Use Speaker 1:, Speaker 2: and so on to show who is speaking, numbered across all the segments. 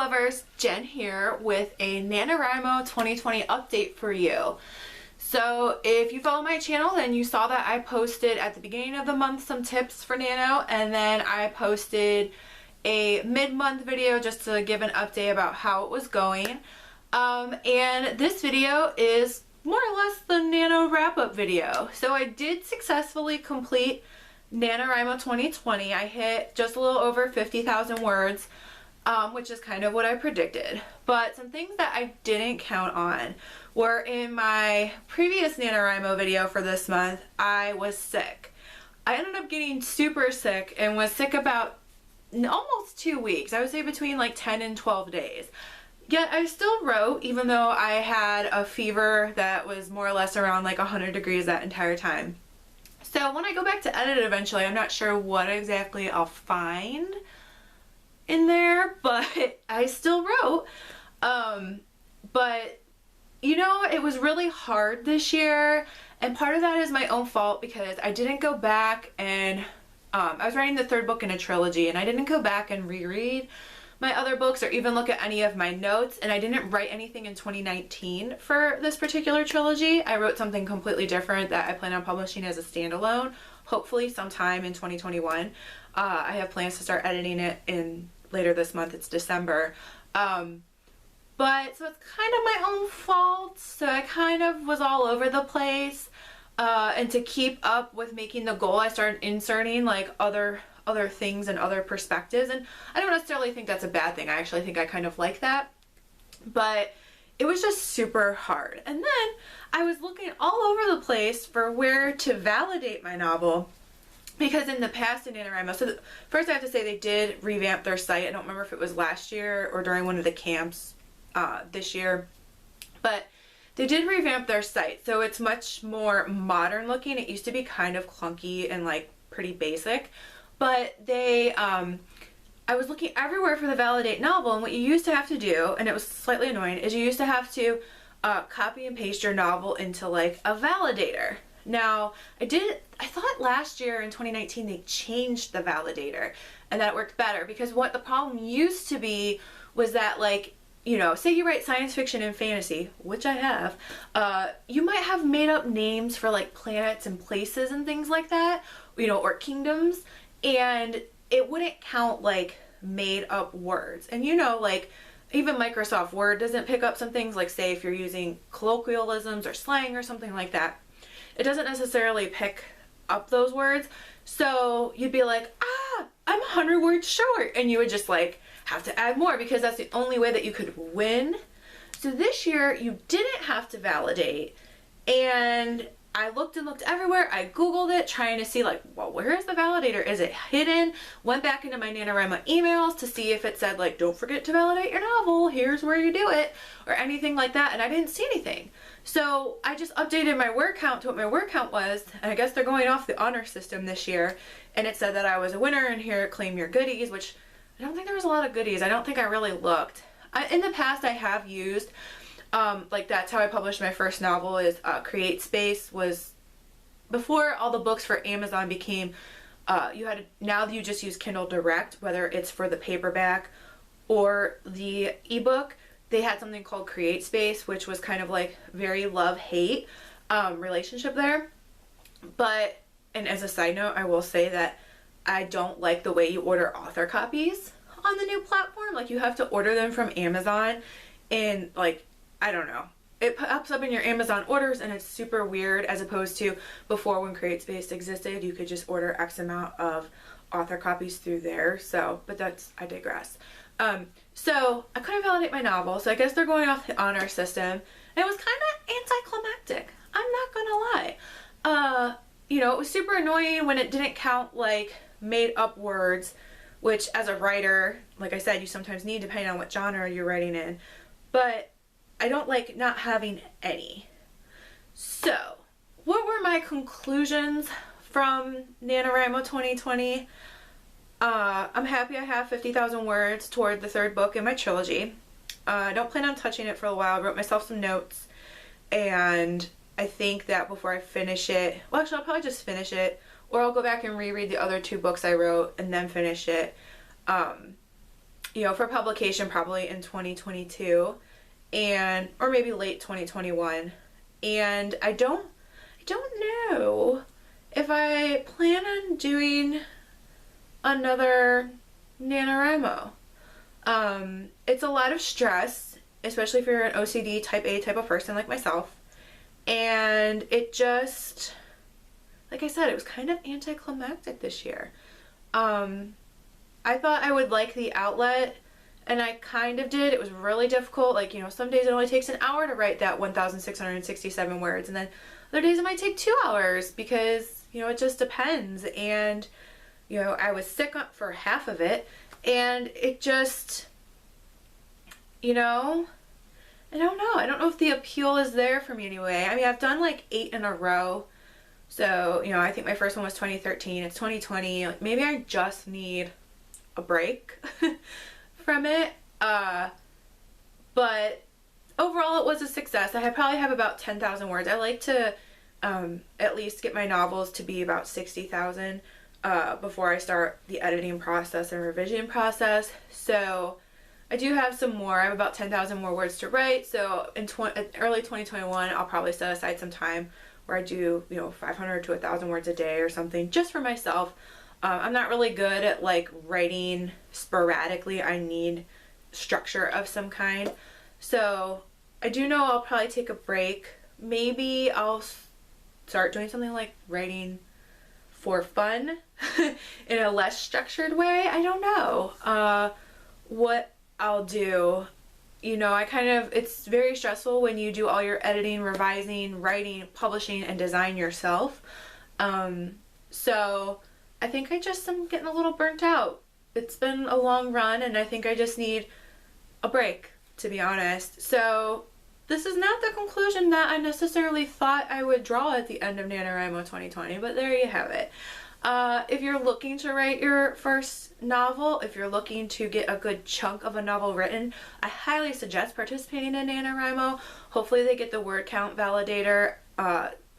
Speaker 1: lovers, Jen here with a NaNoWriMo 2020 update for you. So if you follow my channel, then you saw that I posted at the beginning of the month some tips for Nano, and then I posted a mid-month video just to give an update about how it was going. And this video is more or less the Nano wrap-up video. So I did successfully complete NaNoWriMo 2020. I hit just a little over 50,000 words. Which is kind of what I predicted. But some things that I didn't count on were in my previous NaNoWriMo video for this month, I was sick. I ended up getting super sick and was sick about almost 2 weeks. I would say between like 10 and 12 days. Yet I still wrote, even though I had a fever that was more or less around like 100 degrees that entire time. So when I go back to edit it eventually, I'm not sure what exactly I'll find in there, but I still wrote. But you know, it was really hard this year, and part of that is my own fault because I didn't go back and I was writing the third book in a trilogy, and I didn't go back and reread my other books or even look at any of my notes, and I didn't write anything in 2019 for this particular trilogy. I wrote something completely different that I plan on publishing as a standalone, hopefully sometime in 2021. I have plans to start editing it in later this month. It's December. But so it's kind of my own fault. So I kind of was all over the place. And to keep up with making the goal, I started inserting like other things and other perspectives. And I don't necessarily think that's a bad thing. I actually think I kind of like that. But it was just super hard. And then I was looking all over the place for where to validate my novel. Because in the past in NaNoWriMo, so first I have to say they did revamp their site. I don't remember if it was last year or during one of the camps this year. But they did revamp their site. So it's much more modern looking. It used to be kind of clunky and like pretty basic. But they, I was looking everywhere for the validate novel. And what you used to have to do, and it was slightly annoying, is you used to have to copy and paste your novel into like a validator. Now, I thought last year in 2019 they changed the validator and that it worked better, because what the problem used to be was that, like, you know, say you write science fiction and fantasy, which I have, you might have made up names for like planets and places and things like that, you know, or kingdoms, and it wouldn't count like made up words. And you know, like, even Microsoft Word doesn't pick up some things, like say if you're using colloquialisms or slang or something like that. It doesn't necessarily pick up those words. So you'd be like, I'm 100 words short. And you would just like have to add more because that's the only way that you could win. So this year you didn't have to validate. And I looked and looked everywhere. I Googled it trying to see like, well, where is the validator? Is it hidden? Went back into my NaNoWriMo emails to see if it said like, don't forget to validate your novel. Here's where you do it, or anything like that. And I didn't see anything. So I just updated my word count to what my word count was, and I guess they're going off the honor system this year, and it said that I was a winner, and here, claim your goodies, which I don't think there was a lot of goodies. I don't think I really looked. In the past, I have used, like that's how I published my first novel, is CreateSpace. Was before all the books for Amazon became, now you just use Kindle Direct, whether it's for the paperback or the ebook. They had something called CreateSpace, which was kind of like very love-hate relationship there. But, and as a side note, I will say that I don't like the way you order author copies on the new platform. Like, you have to order them from Amazon, and like, I don't know. It pops up in your Amazon orders and it's super weird, as opposed to before when CreateSpace existed, you could just order X amount of author copies through there. So, but that's, I digress. So I couldn't validate my novel, so I guess they're going off the honor system. And it was kind of anticlimactic, I'm not gonna lie. You know, it was super annoying when it didn't count like made up words, which as a writer, like I said, you sometimes need depending on what genre you're writing in. But I don't like not having any. So, what were my conclusions from NaNoWriMo 2020? I'm happy I have 50,000 words toward the third book in my trilogy. I don't plan on touching it for a while. I wrote myself some notes, and I think that before I finish it, well, actually I'll probably just finish it, or I'll go back and reread the other 2 books I wrote and then finish it. you know, for publication probably in 2022 and or maybe late 2021. And I don't know if I plan on doing another NaNoWriMo. It's a lot of stress, especially if you're an OCD type A type of person like myself. And it just, like I said, it was kind of anticlimactic this year. I thought I would like the outlet, and I kind of did. It was really difficult. Like, you know, some days it only takes an hour to write that 1,667 words, and then other days it might take 2 hours because, you know, it just depends. And, you know, I was sick for half of it, and it just, you know, I don't know. I don't know if the appeal is there for me anyway. I mean, I've done like 8 in a row. So, you know, I think my first one was 2013. It's 2020. Like, maybe I just need a break from it. But overall it was a success. I probably have about 10,000 words. I like to at least get my novels to be about 60,000 before I start the editing process and revision process. So I do have some more. I have about 10,000 more words to write. So in early 2021, I'll probably set aside some time where I do, you know, 500 to 1,000 words a day or something just for myself. I'm not really good at like writing sporadically. I need structure of some kind. So I do know I'll probably take a break. Maybe I'll start doing something like writing for fun in a less structured way. I don't know what I'll do. You know, it's very stressful when you do all your editing, revising, writing, publishing, and design yourself. So I think I just am getting a little burnt out. It's been a long run, and I think I just need a break, to be honest. So this is not the conclusion that I necessarily thought I would draw at the end of NaNoWriMo 2020, but there you have it. If you're looking to write your first novel, if you're looking to get a good chunk of a novel written, I highly suggest participating in NaNoWriMo. Hopefully they get the word count validator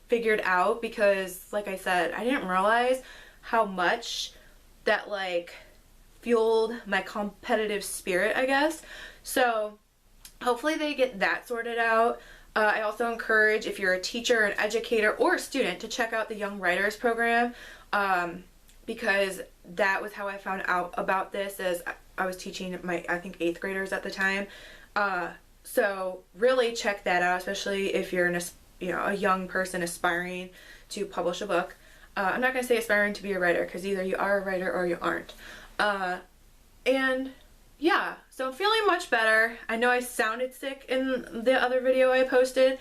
Speaker 1: figured out, because like I said, I didn't realize how much that like fueled my competitive spirit, I guess. So hopefully they get that sorted out. I also encourage, if you're a teacher, an educator, or a student, to check out the Young Writers program, because that was how I found out about this, as I was teaching my, I think, 8th graders at the time. So really check that out, especially if you're a young person aspiring to publish a book. I'm not going to say aspiring to be a writer, because either you are a writer or you aren't. And yeah, so I'm feeling much better. I know I sounded sick in the other video I posted.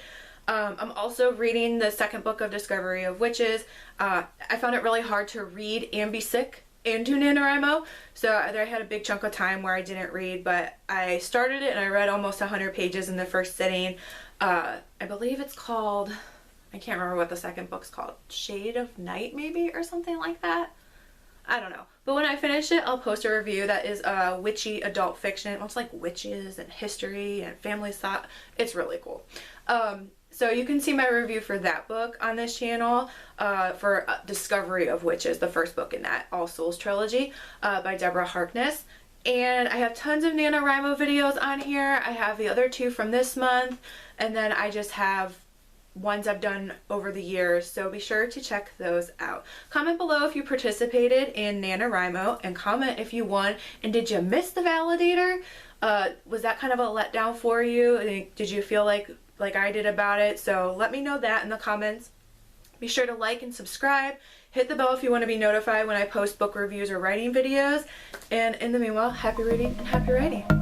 Speaker 1: I'm also reading the second book of Discovery of Witches. I found it really hard to read and be sick and do NaNoWriMo, so I had a big chunk of time where I didn't read, but I started it and I read almost 100 pages in the first sitting. I believe it's called, I can't remember what the second book's called, Shade of Night maybe, or something like that. I don't know. But when I finish it, I'll post a review that is witchy adult fiction. It looks like witches and history and family thought. It's really cool. So you can see my review for that book on this channel, for Discovery of Witches, the first book in that All Souls trilogy by Deborah Harkness. And I have tons of NaNoWriMo videos on here. I have the other 2 from this month, and then I just have ones I've done over the years, so be sure to check those out. Comment below if you participated in NaNoWriMo, and comment if you won, and did you miss the validator? Was that kind of a letdown for you? Did you feel like I did about it? So let me know that in the comments. Be sure to like and subscribe. Hit the bell if you want to be notified when I post book reviews or writing videos. And in the meanwhile, happy reading and happy writing.